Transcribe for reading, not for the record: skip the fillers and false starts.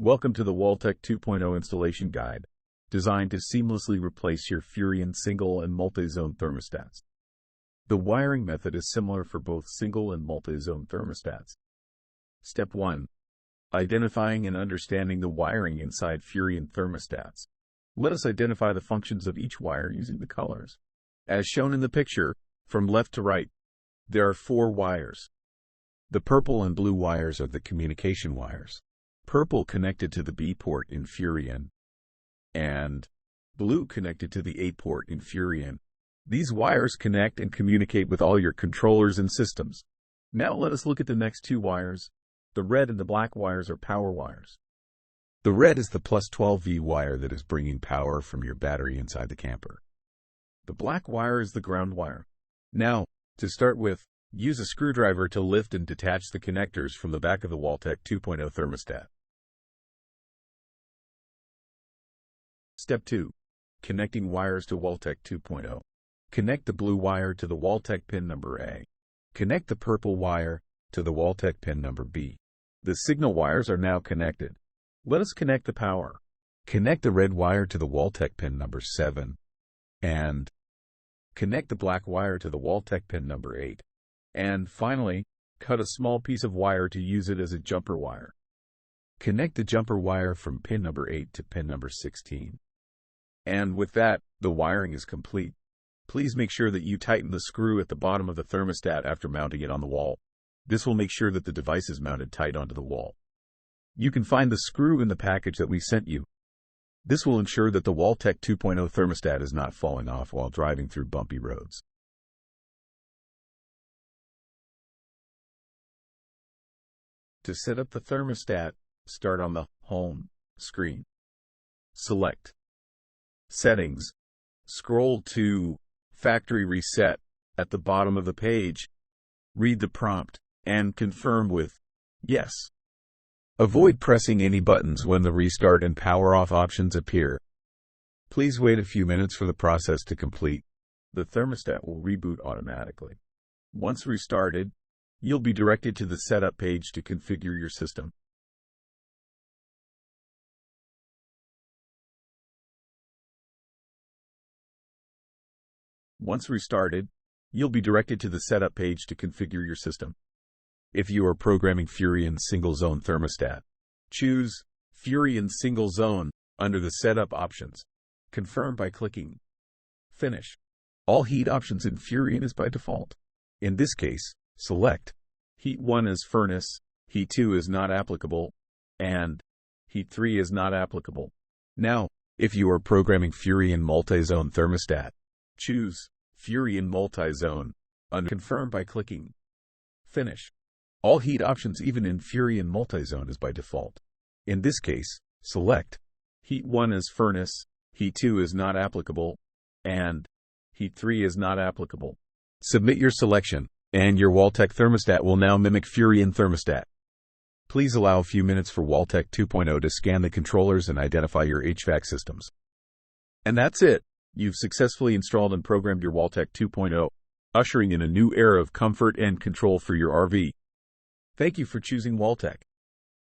Welcome to the WalTech 2.0 installation guide, designed to seamlessly replace your FURION single and multi-zone thermostats. The wiring method is similar for both single and multi-zone thermostats. Step 1. Identifying and understanding the wiring inside FURION thermostats. Let us identify the functions of each wire using the colors. As shown in the picture, from left to right, there are 4 wires. The purple and blue wires are the communication wires. Purple connected to the B port in FURION, and blue connected to the A port in FURION. These wires connect and communicate with all your controllers and systems. Now let us look at the next 2 wires. The red and the black wires are power wires. The red is the plus 12V wire that is bringing power from your battery inside the camper. The black wire is the ground wire. Now, to start with, use a screwdriver to lift and detach the connectors from the back of the WalTech 2.0 thermostat. Step 2. Connecting wires to WalTech 2.0. Connect the blue wire to the WalTech pin number A. Connect the purple wire to the WalTech pin number B. The signal wires are now connected. Let us connect the power. Connect the red wire to the WalTech pin number 7. And connect the black wire to the WalTech pin number 8. And finally, cut a small piece of wire to use it as a jumper wire. Connect the jumper wire from pin number 8 to pin number 16. And with that, the wiring is complete. Please make sure that you tighten the screw at the bottom of the thermostat after mounting it on the wall. This will make sure that the device is mounted tight onto the wall. You can find the screw in the package that we sent you. This will ensure that the WalTech 2.0 thermostat is not falling off while driving through bumpy roads. To set up the thermostat, start on the Home screen. Select Settings. Scroll to Factory Reset at the bottom of the page. Read the prompt and confirm with Yes. Avoid pressing any buttons when the restart and power off options appear. Please wait a few minutes for the process to complete. The thermostat will reboot automatically. Once restarted, you'll be directed to the setup page to configure your system. Once restarted, you'll be directed to the setup page to configure your system. If you are programming FURION single zone thermostat, choose FURION single zone under the setup options. Confirm by clicking Finish. All heat options in FURION is by default. In this case, select Heat 1 as furnace, Heat 2 is not applicable, and Heat 3 is not applicable. Now, if you are programming FURION multi-zone thermostat, choose FURION multi-zone and confirm by clicking Finish. All heat options even in FURION multi-zone is by default. In this case, select Heat 1 as furnace, Heat 2 is not applicable, and Heat 3 is not applicable. Submit your selection, and your WalTech thermostat will now mimic FURION thermostat. Please allow a few minutes for WalTech 2.0 to scan the controllers and identify your HVAC systems. And that's it. You've successfully installed and programmed your WalTech 2.0, ushering in a new era of comfort and control for your RV. Thank you for choosing WalTech.